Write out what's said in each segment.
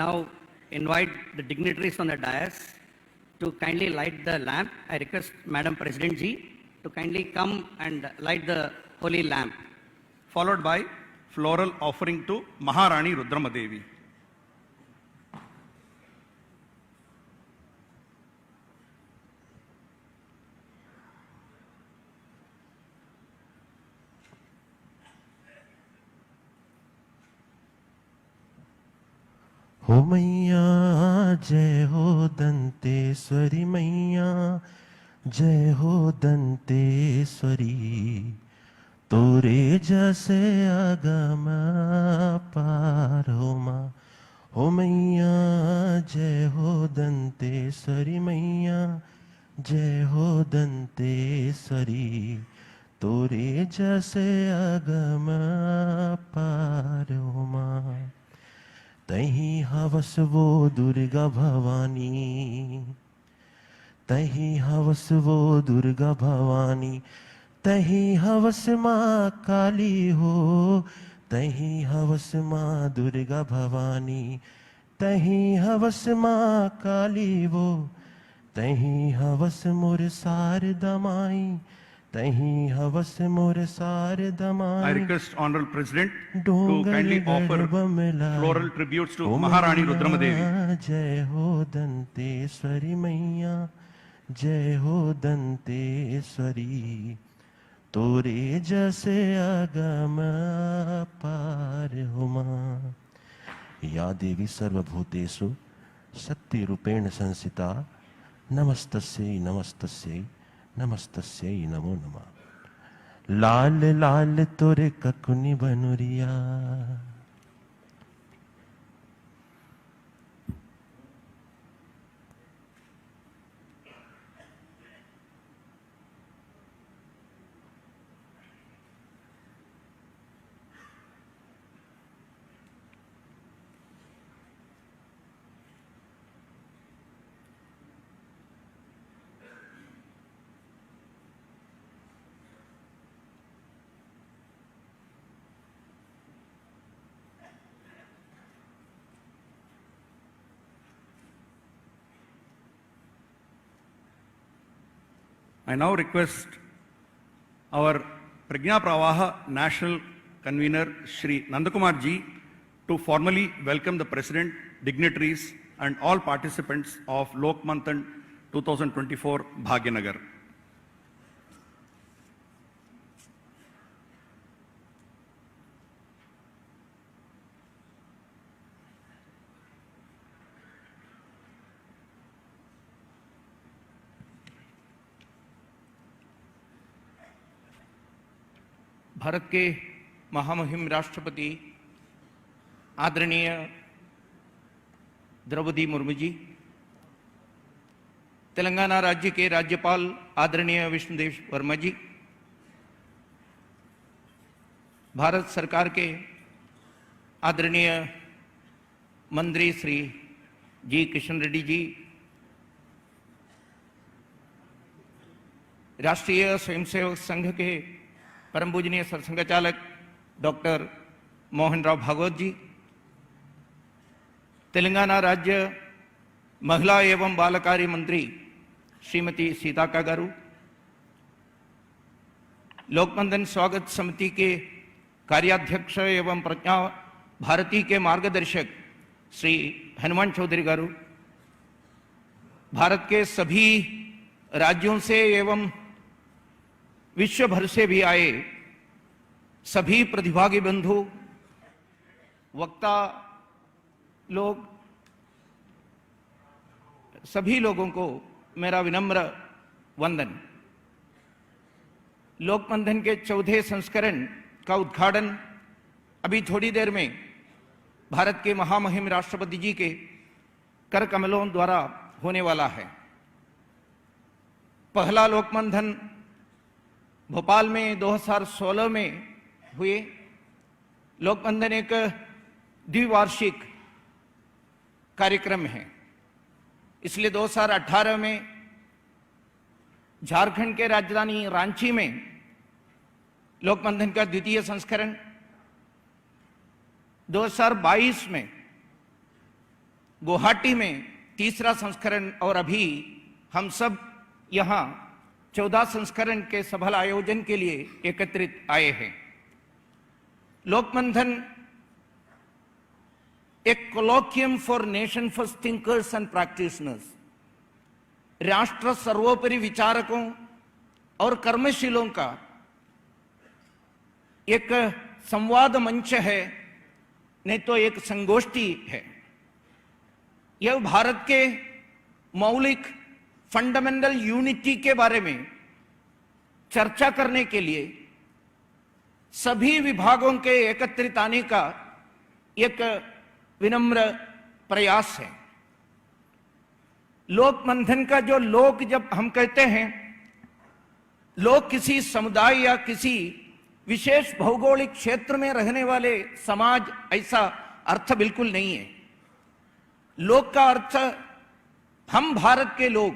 now invite the dignitaries on the dais to kindly light the lamp. I request Madam President Ji to kindly come and light the holy lamp. Followed by floral offering to Maharani Rudramadevi. हो मैया जय हो दंतेश्वरी मैया जय हो दंतेश्वरी तोरे जैसे अगम पार हो माँ हो मैया जय हो दंतेश्वरी मैया जय हो दंतेश्वरी तोरे जैसे अगम पार हो माँ तही हवस वो दुर्गा भवानी तही हवस वो दुर्गा भवानी तही हवस माँ काली हो तही हवस माँ दुर्गा भवानी तही हवस माँ काली वो तही हवस मोर शारदा माई तही हवस मोर शारदा माई I request Honorable President to kindly offer floral tributes to Maharani Rudramadevi. जय हो दंतेश्वरी मैया जय हो दंतेश्वरी तोरे जैसे अगम पार हो माँ या देवी सर्वभूतेषु शक्तिरूपेण संस्थिता नमस्तस्यै नमस्तस्यै नमस्तस्यै नमो नमः लाल लाल तोरे ककुनी बनुरिया I now request our Prajna Pravaha National Convener Shri Nandakumar Ji to formally welcome the President, dignitaries and all participants of Lok Manthan 2024 Bhagyanagar. Bharat के महामहिम राष्ट्रपति आदरणीय द्रौपदी मुर्मू जी, तेलंगाना राज्य के राज्यपाल आदरणीय विष्णुदेव वर्मा जी, भारत सरकार के आदरणीय मंत्री श्री जी किशन रेड्डी जी, राष्ट्रीय स्वयंसेवक संघ के परम पूजनीय सरसंघचालक डॉक्टर मोहन राव भागवत जी, तेलंगाना राज्य महिला एवं बाल कार्य मंत्री श्रीमती सीताका गारू, लोकमंथन स्वागत समिति के कार्याध्यक्ष एवं प्रज्ञा भारती के मार्गदर्शक श्री हनुमान चौधरी गारू, भारत के सभी राज्यों से एवं विश्व भर से भी आए सभी प्रतिभागी बंधु, वक्ता लोग, सभी लोगों को मेरा विनम्र वंदन। लोकमंथन के चौथे संस्करण का उद्घाटन अभी थोड़ी देर में भारत के महामहिम राष्ट्रपति जी के कर कमलों द्वारा होने वाला है। पहला लोकमंथन भोपाल में 2016 में हुए। लोकमंथन एक द्विवार्षिक कार्यक्रम है, इसलिए 2018 में झारखंड के राजधानी रांची में लोकमंथन का द्वितीय संस्करण, 2022 में गुवाहाटी में तीसरा संस्करण और अभी हम सब यहाँ 14 संस्करण के सफल आयोजन के लिए एकत्रित आए हैं। लोकमंथन एक colloquium for nation first thinkers and practitioners, राष्ट्र सर्वोपरि विचारकों और कर्मशीलों का एक संवाद मंच है, नहीं तो एक संगोष्ठी है। यह भारत के मौलिक फंडामेंटल यूनिटी के बारे में चर्चा करने के लिए सभी विभागों के एकत्रित आने का एक विनम्र प्रयास है। लोक मंथन का जो लोक जब हम कहते हैं, लोग किसी समुदाय या किसी विशेष भौगोलिक क्षेत्र में रहने वाले समाज, ऐसा अर्थ बिल्कुल नहीं है। लोक का अर्थ हम भारत के लोग,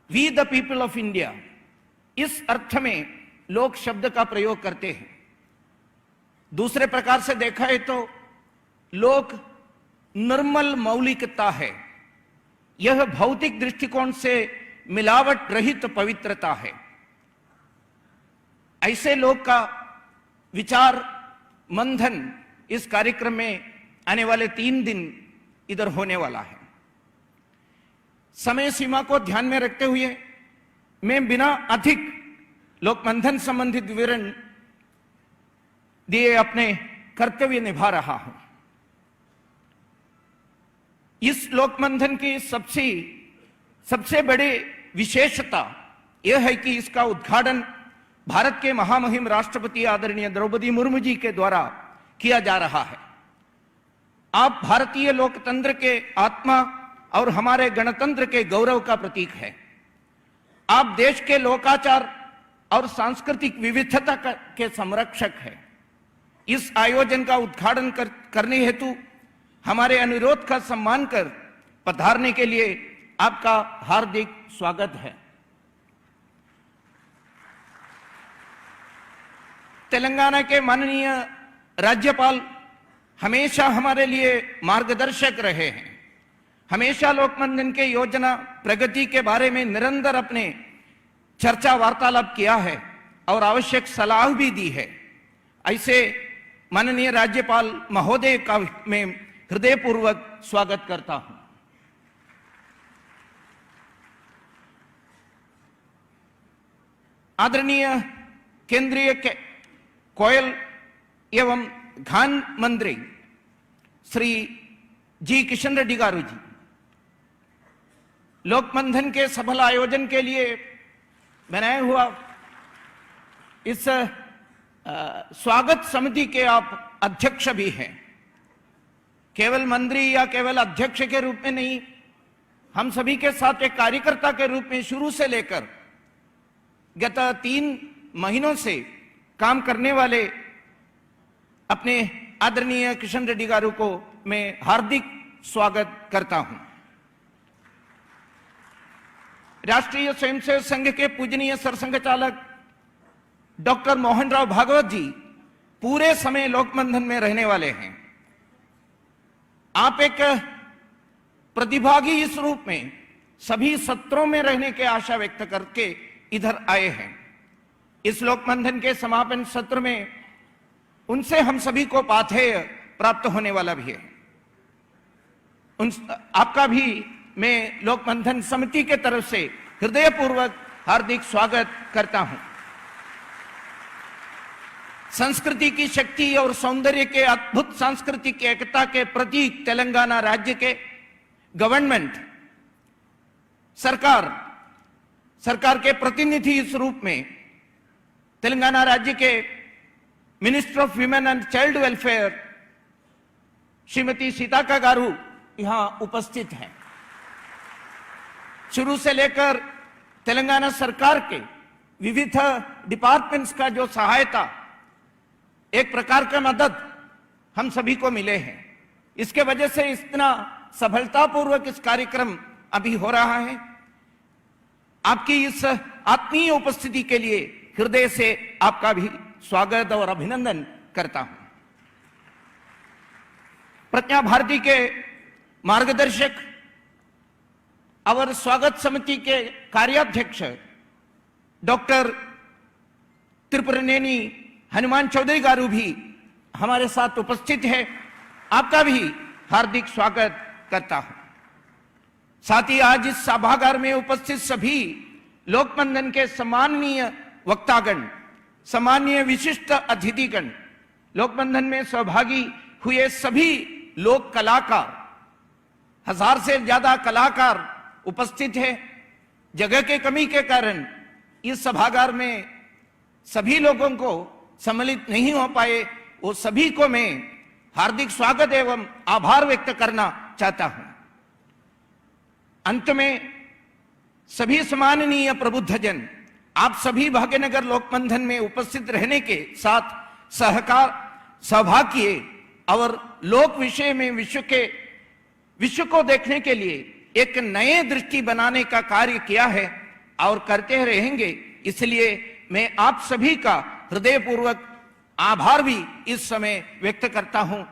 we the people of India, इस अर्थ में लोक शब्द का प्रयोग करते हैं। दूसरे प्रकार से देखा है तो लोक निर्मल मौलिकता है, यह भौतिक दृष्टिकोण से मिलावट रहित पवित्रता है। ऐसे लोग का विचार मंथन इस कार्यक्रम में आने वाले 3 दिन इधर होने वाला है। समय सीमा को ध्यान में रखते हुए मैं बिना अधिक लोक मंथन संबंधित विवरण दिए अपने कर्तव्य निभा रहा हूं। इस लोक मंथन की सबसे बड़ी विशेषता यह है कि इसका उद्घाटन भारत के महामहिम राष्ट्रपति आदरणीय द्रौपदी मुर्मू जी के द्वारा किया जा रहा है। आप भारतीय लोकतंत्र के आत्मा और हमारे गणतंत्र के गौरव का प्रतीक है। आप देश के लोकाचार और सांस्कृतिक विविधता के संरक्षक हैं। इस आयोजन का उद्घाटन करने हेतु हमारे अनुरोध का सम्मान कर पधारने के लिए आपका हार्दिक स्वागत है। तेलंगाना के माननीय राज्यपाल हमेशा हमारे लिए मार्गदर्शक रहे हैं। हमेशा लोकमंथन के योजना प्रगति के बारे में निरंतर अपने चर्चा वार्तालाप किया है और आवश्यक सलाह भी दी है। ऐसे माननीय राज्यपाल महोदय का मैं हृदयपूर्वक स्वागत करता हूं। आदरणीय केंद्रीय कोयल एवं खान मंत्री श्री जी किशन रेड्डी गारू जी, लोकमंथन के सफल आयोजन के लिए बनाया हुआ इस स्वागत समिति के आप अध्यक्ष भी हैं। केवल मंत्री या केवल अध्यक्ष के रूप में नहीं, हम सभी के साथ एक कार्यकर्ता के रूप में शुरू से लेकर गत 3 महीनों से काम करने वाले अपने आदरणीय किशन रेड्डी गारू को मैं हार्दिक स्वागत करता हूं। राष्ट्रीय स्वयंसेवक संघ के पूजनीय सरसंघ चालक डॉक्टर मोहन राव भागवत जी पूरे समय लोकमंथन में रहने वाले हैं। आप एक प्रतिभागी इस रूप में सभी सत्रों में रहने के आशा व्यक्त करके इधर आए हैं। इस लोकमंथन के समापन सत्र में उनसे हम सभी को पाथेय प्राप्त होने वाला भी है। आपका भी मैं लोकमंथन समिति के तरफ से हृदयपूर्वक हार्दिक स्वागत करता हूं। संस्कृति की शक्ति और सौंदर्य के अद्भुत सांस्कृतिक एकता के प्रतीक तेलंगाना राज्य के गवर्नमेंट सरकार के प्रतिनिधि इस रूप में तेलंगाना राज्य के minister of women and child welfare Shrimati Seethakka garu यहां उपस्थित हैं। शुरू से लेकर तेलंगाना सरकार के विविध डिपार्टमेंट्स का जो सहायता, एक प्रकार का मदद हम सभी को मिले हैं। इसके वजह से इतना सफलतापूर्वक इस कार्यक्रम अभी हो रहा है। आपकी इस आत्मीय उपस्थिति के लिए हृदय से आपका भी स्वागत और अभिनंदन करता हूं। प्रज्ञा भारती के मार्गदर्शक और स्वागत समिति के कार्याध्यक्ष डॉक्टर त्रिपुरनेनी हनुमान चौधरी गारू भी हमारे साथ उपस्थित है। आपका भी हार्दिक स्वागत करता हूं। साथ ही आज इस सभागार में उपस्थित सभी लोकबंधन के सम्माननीय वक्तागण, सम्माननीय विशिष्ट अतिथिगण, लोकबंधन में सहभागी हुए सभी लोक कलाकार, 1000 से ज्यादा कलाकार उपस्थित हैं। जगह के कमी के कारण इस सभागार में सभी लोगों को सम्मिलित नहीं हो पाए, वो सभी को मैं हार्दिक स्वागत एवं आभार व्यक्त करना चाहता हूं। अंत में सभी सम्माननीय प्रबुद्धजन, आप सभी भाग्यनगर लोकबंधन में उपस्थित रहने के साथ सहभाग किए और लोक विषय में विश्व को देखने के लिए एक नए दृष्टि बनाने का कार्य किया है और करते रहेंगे। इसलिए मैं आप सभी का हृदयपूर्वक आभार भी इस समय व्यक्त करता हूं।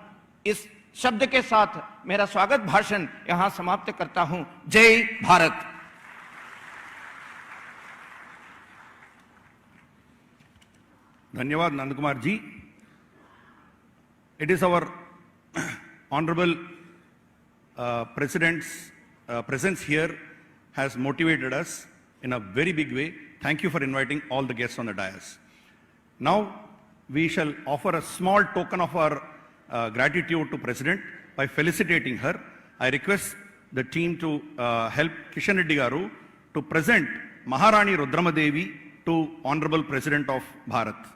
इस शब्द के साथ मेरा स्वागत भाषण यहां समाप्त करता हूं। जय भारत। धन्यवाद नंदकुमार जी। It is our honorable President's presence here has motivated us in a very big way. Thank you for inviting all the guests on the dais. Now, we shall offer a small token of our gratitude to President by felicitating her. I request the team to help Kishan Reddy Garu to present Maharani Rudramadevi to Honorable President of Bharat.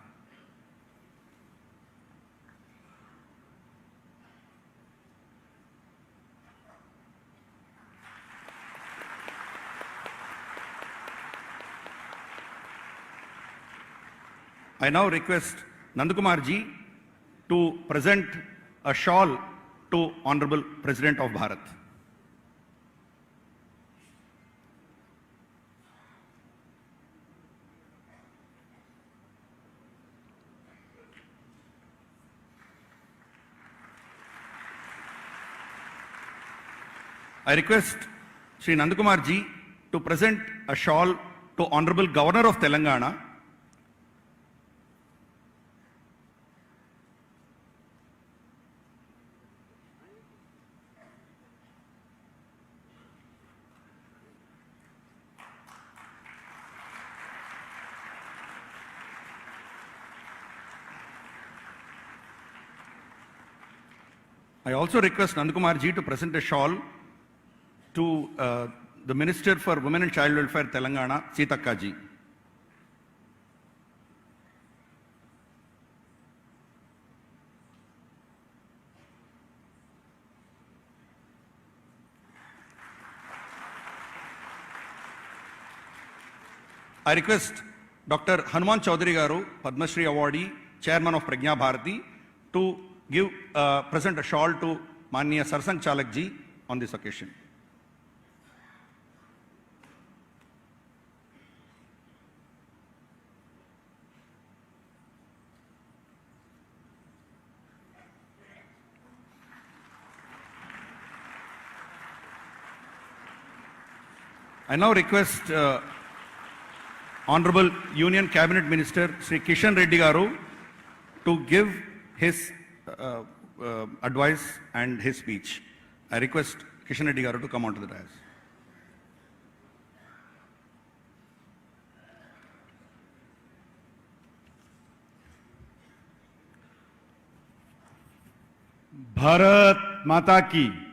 I now request Nandakumar ji to present a shawl to Honorable President of Bharat. I request Sri Nandakumar ji to present a shawl to Honorable Governor of Telangana. I also request Nandakumar ji to present a shawl to the Minister for Women and Child Welfare, Telangana, Seetaka ji. I request Dr. Hanuman Chaudhary Garu, Padma Shri Awardee, Chairman of Pragya Bharati, to present a shawl to Manya Sarsang Chalak ji on this occasion. I now request Honorable Union Cabinet Minister Sri Kishan Reddy Garu to give his advice and his speech. I request Kishan Reddy Garu to come onto the dais. Bharat माता की।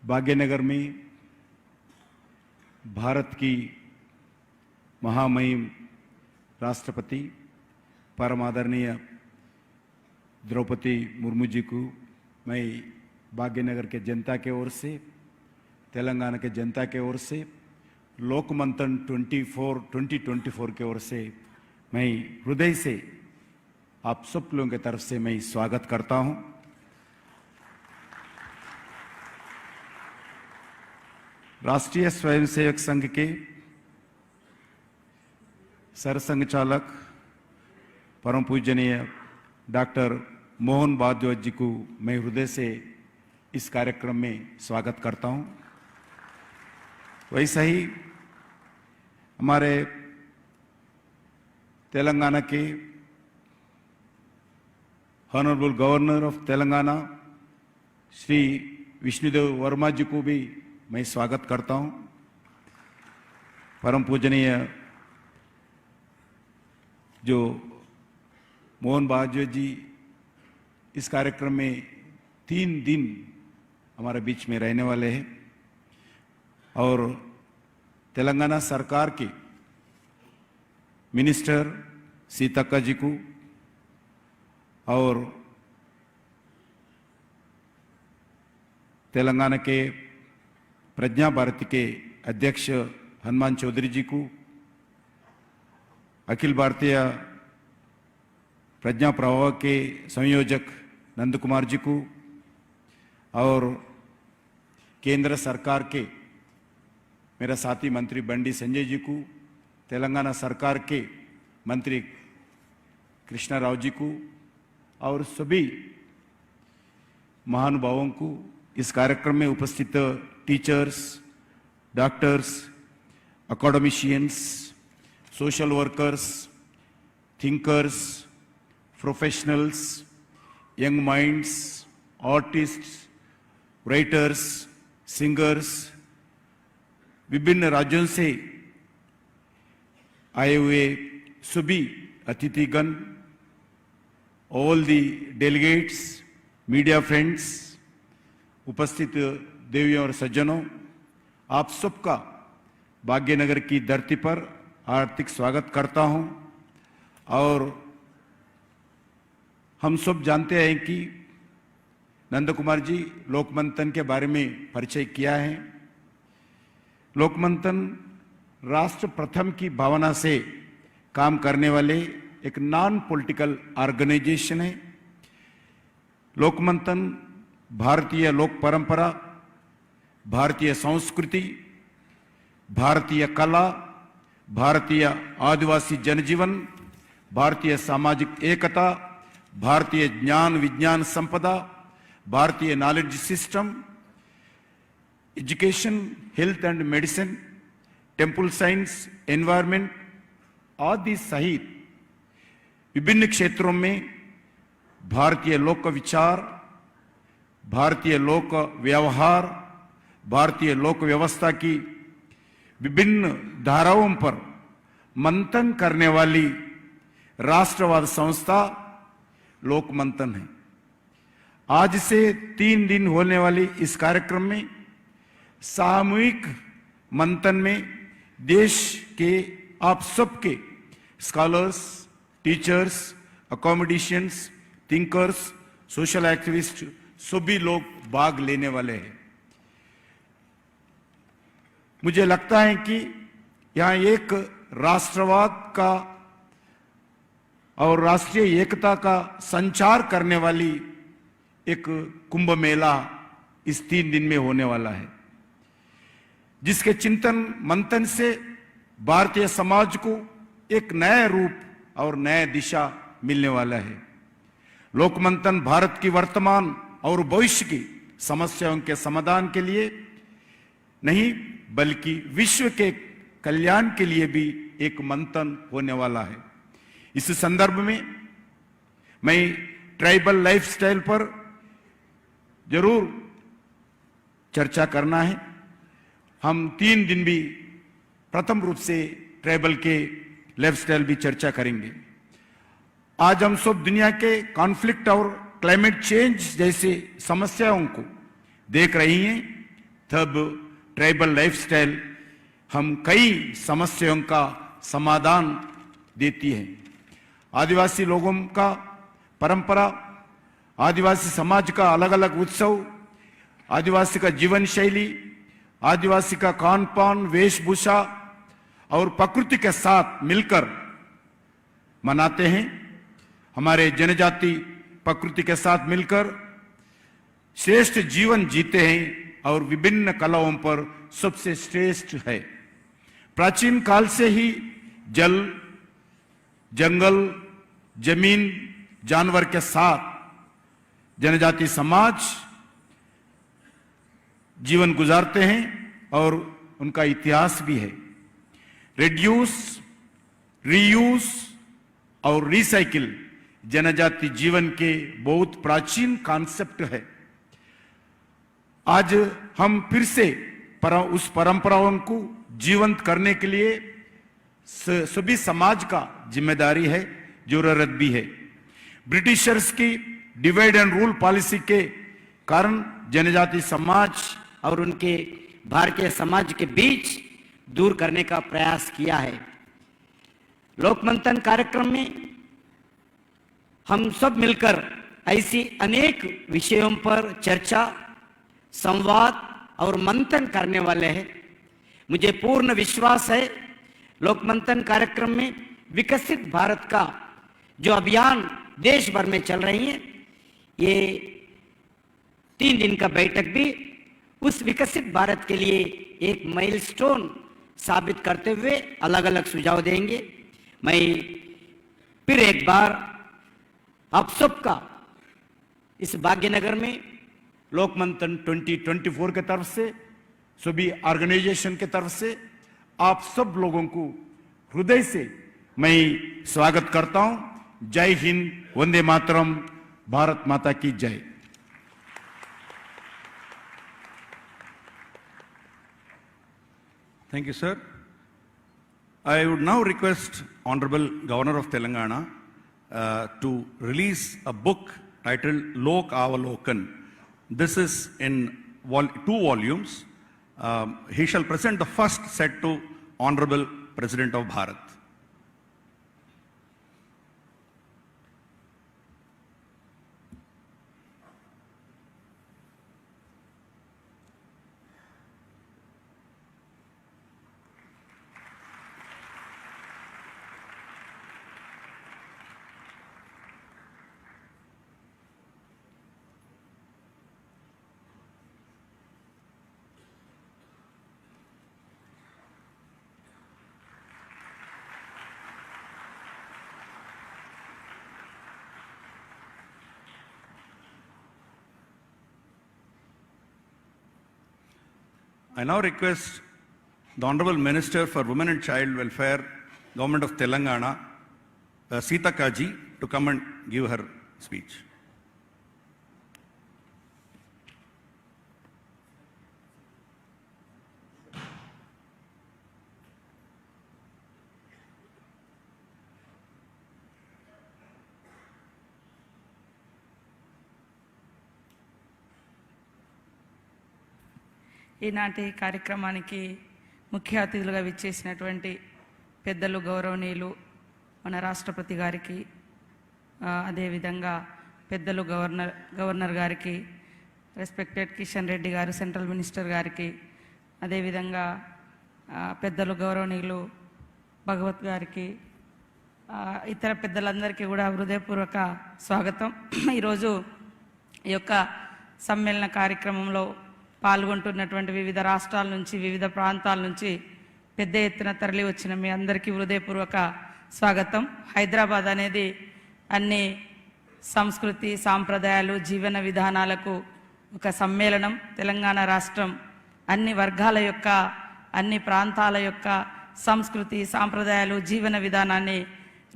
भाग्यनगर में भारत की महामहिम राष्ट्रपति परम आदरणीय द्रौपदी मुर्मू जी को मैं भाग्यनगर के जनता के ओर से, तेलंगाना के जनता के ओर से, लोकमंथन 2024 के ओर से मैं हृदय से आप सब लोगों की तरफ से मैं स्वागत करता हूं। राष्ट्रीय स्वयंसेवक संघ के सरसंघ चालक परम पूजनीय डॉक्टर मोहन भारद्वाज जी को मैं हृदय से इस कार्यक्रम में स्वागत करता हूं। वैसा ही हमारे तेलंगाना के honourable governor of Telangana Shri Vishnudev Varma ji को भी मैं स्वागत करता हूं। परम पूजनीय जो मोहन भारद्वाज जी इस कार्यक्रम में 3 दिन हमारे बीच में रहने वाले हैं और तेलंगाना सरकार के मिनिस्टर सीतक्का जी को और तेलंगाना के प्रज्ञा भारती के अध्यक्ष हनुमान चौधरी जी को, अखिल भारतीय प्रज्ञा प्रवाह के संयोजक नंद कुमार जी को और केंद्र सरकार के मेरा साथी मंत्री बंडी संजय जी को, तेलंगाना सरकार के मंत्री कृष्णा राव जी को और सभी महानुभावों को, इस कार्यक्रम में उपस्थित teachers, doctors, academicians, social workers, thinkers, professionals, young minds, artists, writers, singers, विभिन्न राज्यों से आए हुए सभी अतिथिगण, all the delegates, media friends, उपस्थित देवियों और सज्जनों, आप सबका भाग्यनगर की धरती पर हार्दिक स्वागत करता हूं। और हम सब जानते हैं कि नंद कुमार जी लोकमंथन के बारे में परिचय किया है। लोकमंथन राष्ट्र प्रथम की भावना से काम करने वाले एक नॉन पॉलिटिकल ऑर्गेनाइजेशन है। लोकमंथन भारतीय लोक परंपरा, भारतीय संस्कृति, भारतीय कला, भारतीय आदिवासी जनजीवन, भारतीय सामाजिक एकता, भारतीय ज्ञान विज्ञान संपदा, भारतीय knowledge system, education, health and medicine, temple science, environment आदि सहित विभिन्न क्षेत्रों में भारतीय लोक विचार, भारतीय लोक व्यवहार, भारतीय लोक व्यवस्था की विभिन्न धाराओं पर मंथन करने वाली राष्ट्रवाद संस्था लोकमंथन है। आज से 3 दिन होने वाली इस कार्यक्रम में सामूहिक मंथन में देश के आप सबके scholars, teachers, accommodations, thinkers, social activist सभी लोग भाग लेने वाले हैं। मुझे लगता है कि यहाँ एक राष्ट्रवाद का और राष्ट्रीय एकता का संचार करने वाली एक कुंभ मेला इस 3 दिन में होने वाला है, जिसके चिंतन मंथन से भारतीय समाज को एक नया रूप और नया दिशा मिलने वाला है। लोकमंथन भारत की वर्तमान और भविष्य की समस्याओं के समाधान के लिए नहीं बल्कि विश्व के कल्याण के लिए भी एक मंथन होने वाला है। इस संदर्भ में मैं ट्राइबल लाइफस्टाइल पर जरूर चर्चा करना है। हम 3 दिन भी प्रथम रूप से ट्राइबल के लाइफस्टाइल भी चर्चा करेंगे। आज हम सब दुनिया के कॉन्फ्लिक्ट और क्लाइमेट चेंज जैसे समस्याओं को देख रही हैं, तब ट्राइबल लाइफस्टाइल हम कई समस्याओं का समाधान देती है। आदिवासी लोगों का परंपरा, आदिवासी समाज का अलग अलग उत्सव, आदिवासी का जीवन शैली, आदिवासी का खान पान, वेशभूषा और प्रकृति के साथ मिलकर मनाते हैं। हमारे जनजाति प्रकृति के साथ मिलकर श्रेष्ठ जीवन जीते हैं और विभिन्न कलाओं पर सबसे श्रेष्ठ है। प्राचीन काल से ही जल, जंगल, जमीन जानवर के साथ जनजाति समाज जीवन गुजारते हैं और उनका इतिहास भी है। रिड्यूस, रीयूज और रिसाइकिल जनजाति जीवन के बहुत प्राचीन कॉन्सेप्ट है। आज हम फिर से उस परंपराओं को जीवंत करने के लिए सभी समाज का जिम्मेदारी है, जरूरत भी है। ब्रिटिशर्स की डिवाइड एंड रूल पॉलिसी के कारण जनजाति समाज और उनके भारतीय समाज के बीच दूर करने का प्रयास किया है। लोकमंथन कार्यक्रम में हम सब मिलकर ऐसी अनेक विषयों पर चर्चा, संवाद और मंथन करने वाले हैं। मुझे पूर्ण विश्वास है लोकमंथन कार्यक्रम में विकसित भारत का जो अभियान देश भर में चल रही है, ये 3 दिन का बैठक भी उस विकसित भारत के लिए एक माइलस्टोन साबित करते हुए अलग अलग सुझाव देंगे। मैं फिर एक बार आप सबका इस भाग्यनगर में लोकमंथन 2024 के तरफ से, सभी ऑर्गेनाइजेशन के तरफ से आप सब लोगों को हृदय से मैं स्वागत करता हूं। जय हिंद, वंदे मातरम, भारत माता की जय। Thank you, sir. I would now request Honorable Governor of Telangana to release a book titled Lok Avalokan. This is in 2 volumes. He shall present the first set to Honorable President of Bharat. I now request the Honorable Minister for Women and Child Welfare, Government of Telangana, Sita Kaji, to come and give her speech. ఈనాటి కార్యక్రమానికి ముఖ్య అతిథులుగా విచ్చేసినటువంటి పెద్దలు గౌరవనీయులు మన రాష్ట్రపతి గారికి, అదేవిధంగా పెద్దలు గవర్నర్ గారికి, రెస్పెక్టెడ్ కిషన్ రెడ్డి గారు సెంట్రల్ మినిస్టర్ గారికి, అదేవిధంగా పెద్దలు గౌరవనీయులు భగవత్ గారికి, ఇతర పెద్దలందరికీ కూడా హృదయపూర్వక స్వాగతం. ఈరోజు ఈ యొక్క సమ్మేళన కార్యక్రమంలో పాల్గొంటున్నటువంటి వివిధ రాష్ట్రాల నుంచి, వివిధ ప్రాంతాల నుంచి పెద్ద ఎత్తున తరలి వచ్చిన మీ అందరికీ హృదయపూర్వక స్వాగతం. హైదరాబాద్ అనేది అన్ని సంస్కృతి, సాంప్రదాయాలు, జీవన విధానాలకు ఒక సమ్మేళనం. తెలంగాణ రాష్ట్రం అన్ని వర్గాల యొక్క, అన్ని ప్రాంతాల యొక్క సంస్కృతి, సాంప్రదాయాలు, జీవన విధానాన్ని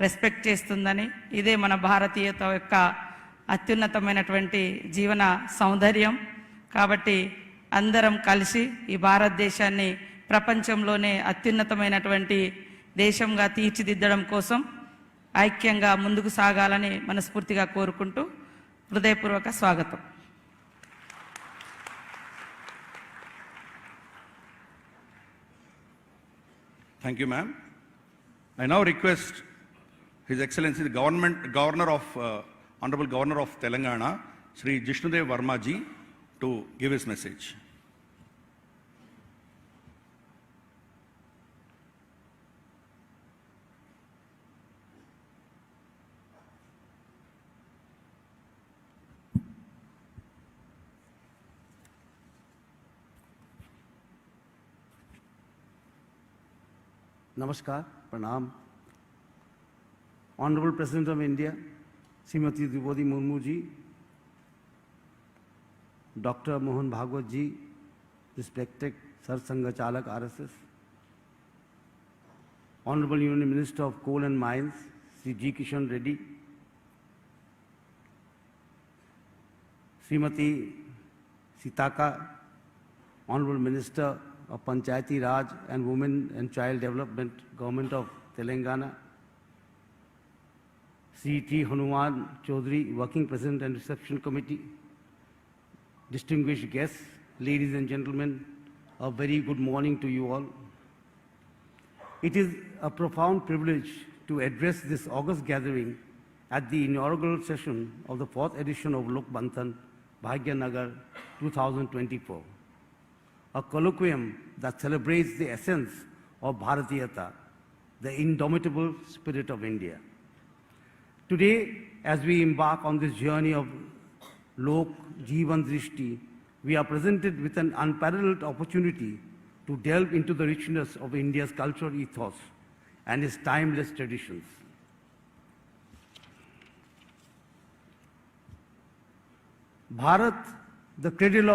రెస్పెక్ట్ చేస్తుందని, ఇదే మన భారతీయత యొక్క అత్యున్నతమైనటువంటి జీవన సౌందర్యం. కాబట్టి అందరం కలిసి ఈ భారతదేశాన్ని ప్రపంచంలోనే అత్యున్నతమైనటువంటి దేశంగా తీర్చిదిద్దడం కోసం ఐక్యంగా ముందుకు సాగాలని మనస్ఫూర్తిగా కోరుకుంటూ హృదయపూర్వక స్వాగతం. Thank you, ma'am. I now request His Excellency the Honorable Governor of Telangana, Shri Jishnudev Verma ji, to give his message. नमस्कार, प्रणाम। Honorable President of India, Srimati Draupadi Murmu ji, Dr. Mohan Bhagwat ji, respected Sar Sangha Chalak RSS, Honorable Union Minister of Coal and Mines, Sri G. Kishan Reddy, Srimati Sitaka, Honorable Minister of Panchayati Raj and Women and Child Development, Government of Telangana, Sri T. Hanuman Chaudhary, Working President and Reception Committee, distinguished guests, ladies and gentlemen, a very good morning to you all. It is a profound privilege to address this august gathering at the inaugural session of the 4th edition of Lok Manthan, Bhagyanagar 2024, a colloquium that celebrates the essence of Bharatiyata, the indomitable spirit of India. Today, as we embark on this journey of Lok Jeevan Drishti, we are presented with an unparalleled opportunity to delve into the richness of India's cultural ethos and its timeless traditions. Bharat, the cradle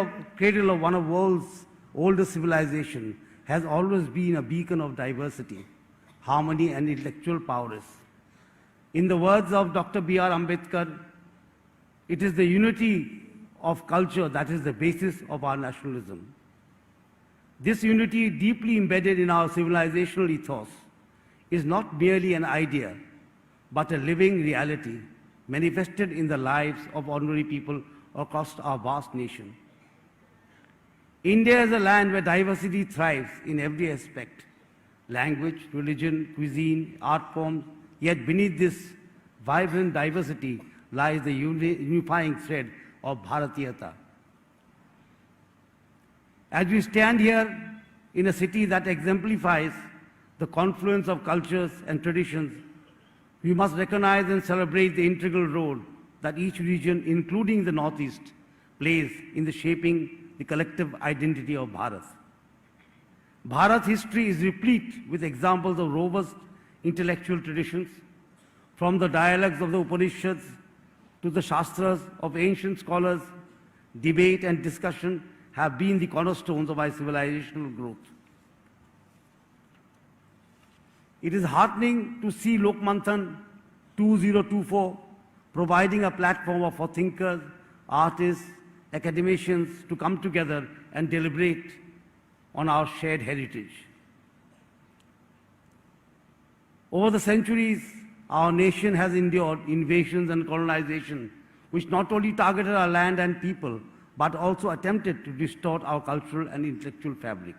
of one of the world's oldest civilizations, has always been a beacon of diversity, harmony, and intellectual prowess. In the words of Dr. B.R. Ambedkar, it is the unity of culture that is the basis of our nationalism. This unity, deeply embedded in our civilizational ethos, is not merely an idea, but a living reality manifested in the lives of ordinary people across our vast nation. India is a land where diversity thrives in every aspect: language, religion, cuisine, art forms. Yet beneath this vibrant diversity lies the unifying thread of Bharatiyata. As we stand here in a city that exemplifies the confluence of cultures and traditions, we must recognize and celebrate the integral role that each region, including the Northeast, plays in the shaping the collective identity of Bharat. Bharat's history is replete with examples of robust intellectual traditions, from the dialogues of the Upanishads to the Shastras of ancient scholars. Debate and discussion have been the cornerstones of our civilizational growth. It is heartening to see Lok Manthan 2024 providing a platform for thinkers, artists, academicians to come together and deliberate on our shared heritage. Over the centuries, our nation has endured invasions and colonization, which not only targeted our land and people, but also attempted to distort our cultural and intellectual fabric.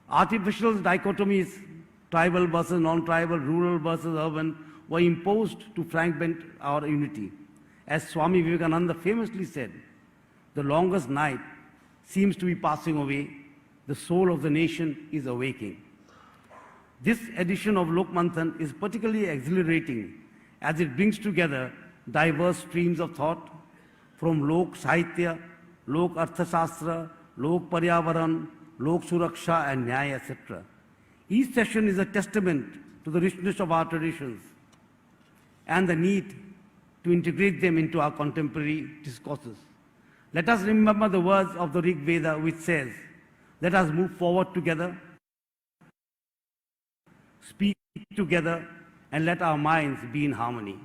Artificial dichotomies, tribal versus non-tribal, rural versus urban, were imposed to fragment our unity. As Swami Vivekananda famously said, the longest night seems to be passing away, the soul of the nation is awaking. This edition of Lok Manthan is particularly exhilarating as it brings together diverse streams of thought from Lok Sahitya, Lok Arthashastra, Lok Paryavaran, Lok Suraksha and Nyaya, etc. Each session is a testament to the richness of our traditions and the need to integrate them into our contemporary discourses. Let us remember the words of the Rig Veda, which says, "Let us move forward together, speak together, and let our minds be in harmony."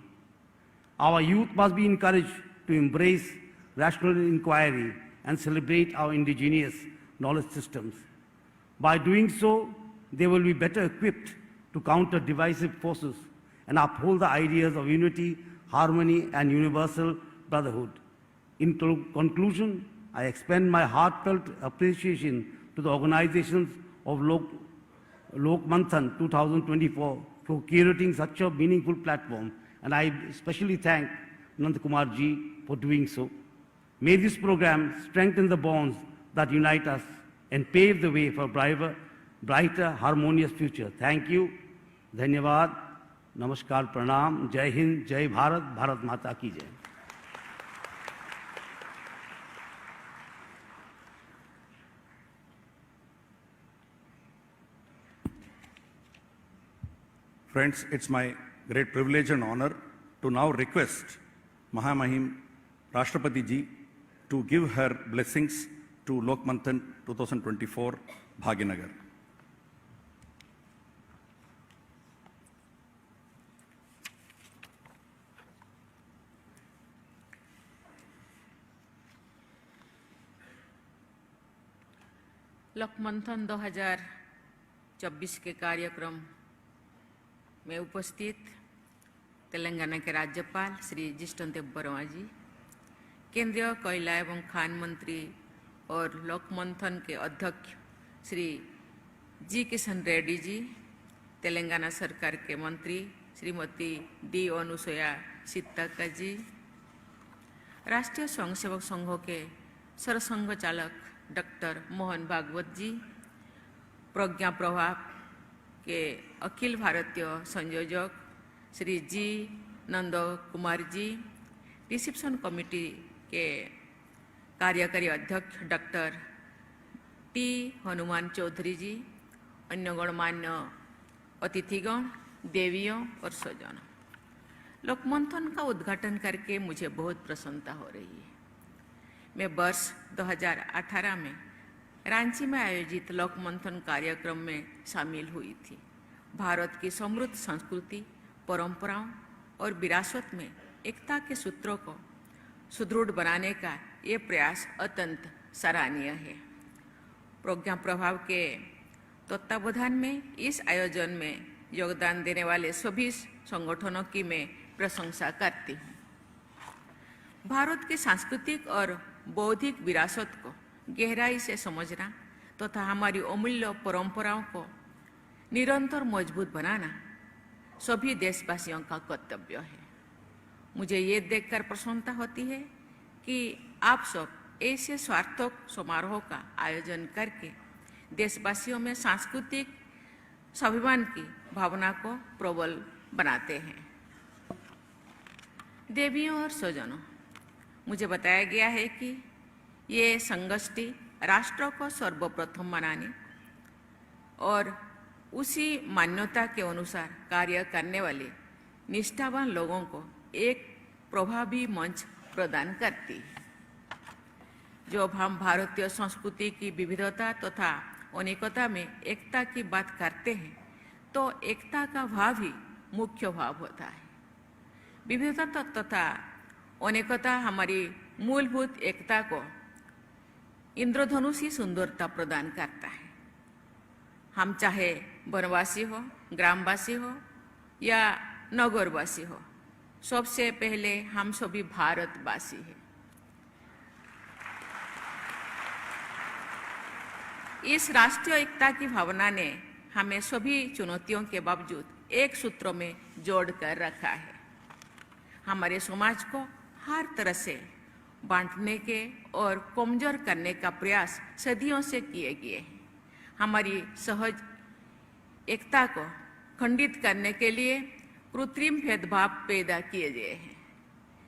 Our youth must be encouraged to embrace rational inquiry and celebrate our indigenous knowledge systems. By doing so, they will be better equipped to counter divisive forces and uphold the ideas of unity, harmony, and universal brotherhood. In conclusion, I extend my heartfelt appreciation to the organizations of Lok Manthan 2024 for curating such a meaningful platform, and I especially thank Nandakumar ji for doing so. May this program strengthen the bonds that unite us and pave the way for a brighter, harmonious future. Thank you. Dhanyavad. Namaskar, Pranam. Jai Hind, Jai Bharat, Bharat Mata ki Jai. Friends, it's my great privilege and honor to now request Mahamahim Rashtrapati Ji to give her blessings to Lok Manthan 2024 Bhagyanagar. Lokmanthan 2024 के कार्यक्रम में उपस्थित तेलंगाना के राज्यपाल श्री जिष्णु देव वर्मा जी, केंद्रीय कोयला एवं खान मंत्री और लोकमंथन के अध्यक्ष श्री जी किशन रेड्डी जी, तेलंगाना सरकार के मंत्री श्रीमती डी अनुसुया सीतक्का जी, राष्ट्रीय स्वयंसेवक संघों के सरसंघ चालक डॉक्टर मोहन भागवत जी, प्रज्ञा प्रभाव के अखिल भारतीय संयोजक श्री जी नंद कुमार जी, रिसेप्शन कमेटी के कार्यकारी अध्यक्ष डॉक्टर टी हनुमान चौधरी जी, अन्य गणमान्य अतिथिगण, देवियों और स्वजन, लोकमंथन का उद्घाटन करके मुझे बहुत प्रसन्नता हो रही है। मैं वर्ष 2018 में रांची में आयोजित लोकमंथन कार्यक्रम में शामिल हुई थी। भारत की समृद्ध संस्कृति, परंपराओं और विरासत में एकता के सूत्रों को सुदृढ़ बनाने का ये प्रयास अत्यंत सराहनीय है। प्रज्ञा प्रभाव के तत्वावधान में इस आयोजन में योगदान देने वाले सभी संगठनों की मैं प्रशंसा करती हूँ। भारत की सांस्कृतिक और बौद्धिक विरासत को गहराई से समझना तथा हमारी अमूल्य परंपराओं को निरंतर मजबूत बनाना सभी देशवासियों का कर्तव्य है। मुझे ये देखकर प्रसन्नता होती है कि आप सब ऐसे सार्थक समारोह का आयोजन करके देशवासियों में सांस्कृतिक स्वाभिमान की भावना को प्रबल बनाते हैं। देवियों और स्वजनों, मुझे बताया गया है कि ये संगोष्ठी राष्ट्र को सर्वप्रथम मनाने और उसी मान्यता के अनुसार कार्य करने वाले निष्ठावान लोगों को एक प्रभावी मंच प्रदान करती है। जब हम भारतीय संस्कृति की विविधता तथा अनेकता में एकता की बात करते हैं तो एकता का भाव ही मुख्य भाव होता है। विविधता तथा अनेकता हमारी मूलभूत एकता को इंद्रधनुषी सुंदरता प्रदान करता है। हम चाहे वनवासी हो, ग्रामवासी हो या नगरवासी हो, सबसे पहले हम सभी भारतवासी हैं। इस राष्ट्रीय एकता की भावना ने हमें सभी चुनौतियों के बावजूद एक सूत्र में जोड़कर रखा है। हमारे समाज को हर तरह से बांटने के और कमजोर करने का प्रयास सदियों से किए गए हैं। हमारी सहज एकता को खंडित करने के लिए कृत्रिम भेदभाव पैदा किए गए हैं,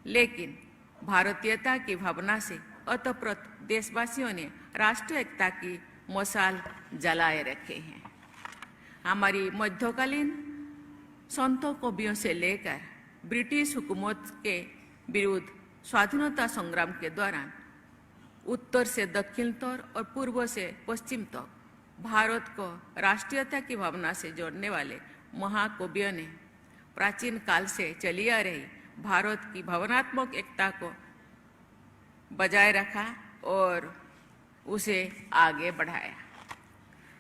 लेकिन भारतीयता की भावना से ओतप्रोत देशवासियों ने राष्ट्रीय एकता की मशाल जलाए रखे हैं। हमारी मध्यकालीन संतों कवियों से लेकर ब्रिटिश हुकूमत के विरुद्ध स्वाधीनता संग्राम के दौरान उत्तर से दक्षिण तक और पूर्व से पश्चिम तक भारत को राष्ट्रीयता की भावना से जोड़ने वाले महाकवियों ने प्राचीन काल से चली आ रही भारत की भावनात्मक एकता को बजाय रखा और उसे आगे बढ़ाया।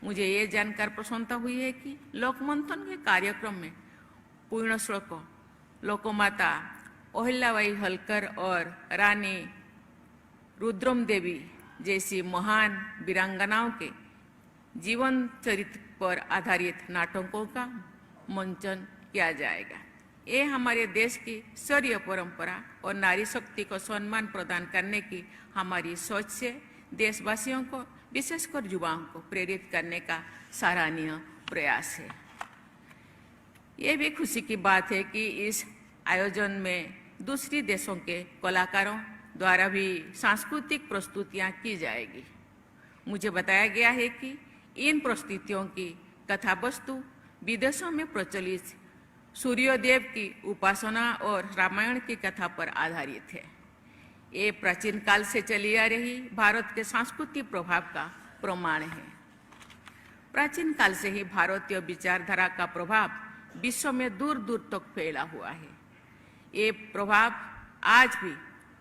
मुझे ये जानकर प्रसन्नता हुई है कि लोकमंथन के कार्यक्रम में पूर्ण श्लोकों लोकमाता अहिल्याबाई होलकर और रानी रुद्रम देवी जैसी महान वीरांगनाओं के जीवन चरित्र पर आधारित नाटकों का मंचन किया जाएगा। ये हमारे देश की शौर्य परंपरा और नारी शक्ति को सम्मान प्रदान करने की हमारी सोच से देशवासियों को, विशेषकर युवाओं को प्रेरित करने का सराहनीय प्रयास है। ये भी खुशी की बात है कि इस आयोजन में दूसरी देशों के कलाकारों द्वारा भी सांस्कृतिक प्रस्तुतियां की जाएगी। मुझे बताया गया है कि इन प्रस्तुतियों की कथा वस्तु विदेशों में प्रचलित सूर्योदेव की उपासना और रामायण की कथा पर आधारित है। ये प्राचीन काल से चली आ रही भारत के सांस्कृतिक प्रभाव का प्रमाण है। प्राचीन काल से ही भारतीय विचारधारा का प्रभाव विश्व में दूर दूर तक फैला हुआ है। ये प्रभाव आज भी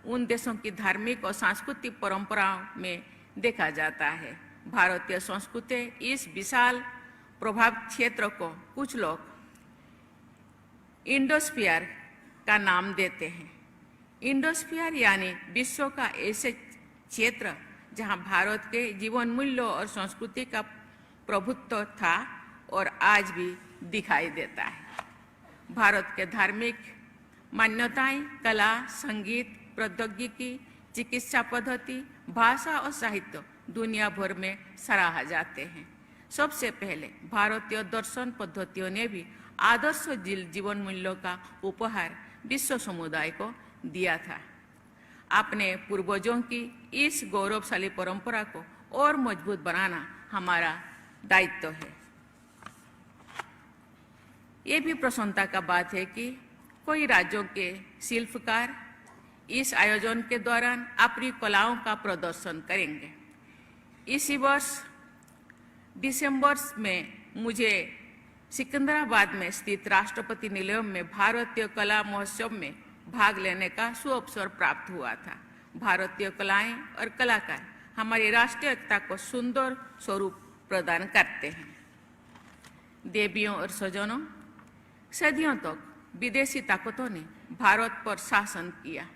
उन देशों की धार्मिक और सांस्कृतिक परंपराओं में देखा जाता है। भारतीय संस्कृति इस विशाल प्रभाव क्षेत्र को कुछ लोग इंडोस्फीयर का नाम देते हैं। इंडोस्फीयर यानी विश्व का ऐसे क्षेत्र जहां भारत के जीवन मूल्यों और संस्कृति का प्रभुत्व था और आज भी दिखाई देता है। भारत के धार्मिक मान्यताएं, कला, संगीत, प्रौद्योगिकी, चिकित्सा पद्धति, भाषा और साहित्य दुनिया भर में सराहा जाते हैं। सबसे पहले भारतीय दर्शन पद्धतियों ने भी आदर्श जीवन मूल्यों का उपहार विश्व समुदाय को दिया था। अपने पूर्वजों की इस गौरवशाली परंपरा को और मजबूत बनाना हमारा दायित्व है। ये भी प्रसन्नता का बात है कि कई राज्यों के शिल्पकार इस आयोजन के दौरान अपनी कलाओं का प्रदर्शन करेंगे। इसी वर्ष दिसंबर में मुझे सिकंदराबाद में स्थित राष्ट्रपति निलयम में भारतीय कला महोत्सव में भाग लेने का सुअवसर प्राप्त हुआ था। भारतीय कलाएं और कलाकार हमारी राष्ट्रीय एकता को सुंदर स्वरूप प्रदान करते हैं। देवियों और स्वजनों, सदियों तक विदेशी ताकतों ने भारत पर शासन किया।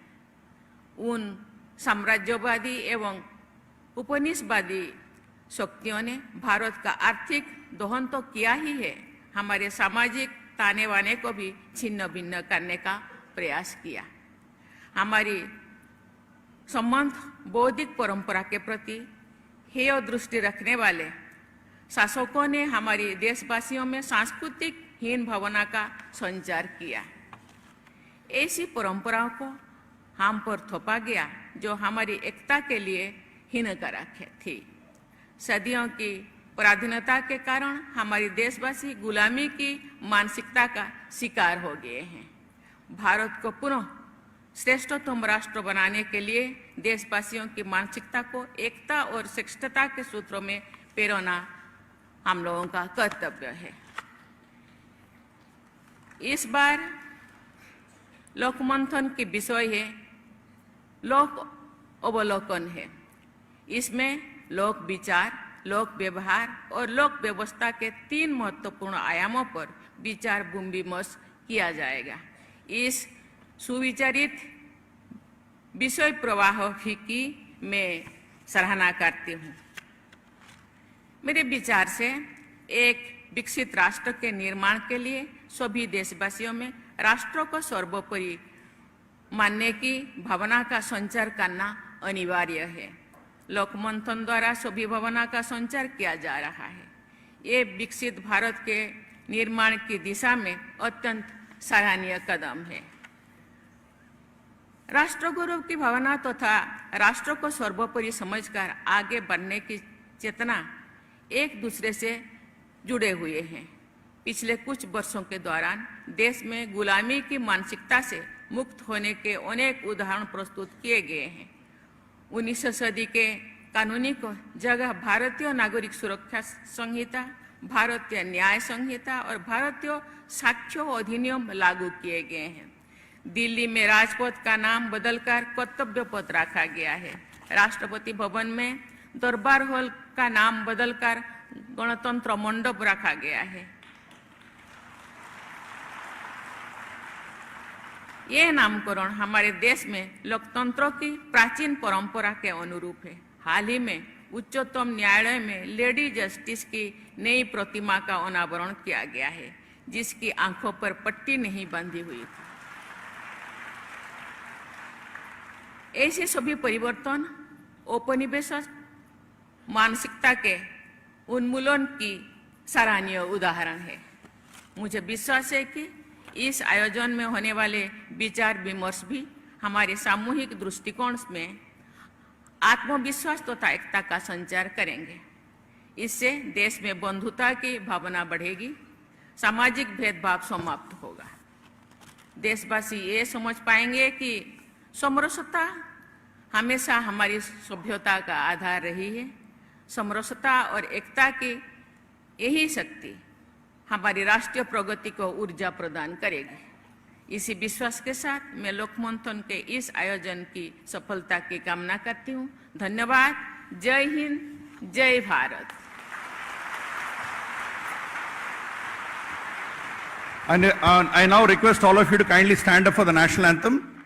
उन साम्राज्यवादी एवं उपनिवेशवादी शक्तियों ने भारत का आर्थिक दोहन तो किया ही है, हमारे सामाजिक ताने बाने को भी छिन्न भिन्न करने का प्रयास किया। हमारी संबंध बौद्धिक परंपरा के प्रति हेय दृष्टि रखने वाले शासकों ने हमारी देशवासियों में सांस्कृतिक हीन भावना का संचार किया। ऐसी परंपराओं को हम पर थोपा गया जो हमारी एकता के लिए हीनकारक थी। सदियों की पराधीनता के कारण हमारी देशवासी गुलामी की मानसिकता का शिकार हो गए हैं। भारत को पुनः श्रेष्ठतम राष्ट्र बनाने के लिए देशवासियों की मानसिकता को एकता और श्रेष्ठता के सूत्रों में पिरोना हम लोगों का कर्तव्य है। इस बार लोकमंथन की विषय है लोक अवलोकन है। इसमें लोक विचार, लोक व्यवहार और लोक व्यवस्था के 3 महत्वपूर्ण आयामों पर विचार विमर्श किया जाएगा। इस सुविचारित विषय प्रवाह की मैं सराहना करती हूँ। मेरे विचार से एक विकसित राष्ट्र के निर्माण के लिए सभी देशवासियों में राष्ट्र को सर्वोपरि मानने की भावना का संचार करना अनिवार्य है। लोकमंथन द्वारा सभी भावना का संचार किया जा रहा है। ये विकसित भारत के निर्माण की दिशा में अत्यंत सराहनीय कदम है। राष्ट्र गौरव की भावना तथा राष्ट्र को सर्वोपरि समझकर आगे बढ़ने की चेतना एक दूसरे से जुड़े हुए हैं। पिछले कुछ वर्षों के दौरान देश में गुलामी की मानसिकता से मुक्त होने के अनेक उदाहरण प्रस्तुत किए गए हैं। 19वीं सदी के कानूनी को जगह भारतीय नागरिक सुरक्षा संहिता, भारतीय न्याय संहिता और भारतीय साक्ष्य अधिनियम लागू किए गए हैं। दिल्ली में राजपथ का नाम बदलकर कर्तव्य पथ रखा गया है। राष्ट्रपति भवन में दरबार हॉल का नाम बदलकर गणतंत्र मंडप रखा गया है। ये नामकरण हमारे देश में लोकतंत्र की प्राचीन परंपरा के अनुरूप है। हाल ही में उच्चतम न्यायालय में लेडी जस्टिस की नई प्रतिमा का अनावरण किया गया है, जिसकी आंखों पर पट्टी नहीं बंधी हुई थी। ऐसे सभी परिवर्तन औपनिवेशिक मानसिकता के उन्मूलन की सराहनीय उदाहरण है। मुझे विश्वास है कि इस आयोजन में होने वाले विचार विमर्श भी हमारे सामूहिक दृष्टिकोण में आत्मविश्वास तथा एकता का संचार करेंगे। इससे देश में बंधुता की भावना बढ़ेगी, सामाजिक भेदभाव समाप्त होगा। देशवासी ये समझ पाएंगे कि समरसता हमेशा हमारी सभ्यता का आधार रही है। समरसता और एकता की यही शक्ति हमारी राष्ट्रीय प्रगति को ऊर्जा प्रदान करेगी। इसी विश्वास के साथ मैं लोकमंथन के इस आयोजन की सफलता की कामना करती हूँ। धन्यवाद। जय हिंद, जय Bharat. And I now request all of you to kindly stand up for the national anthem.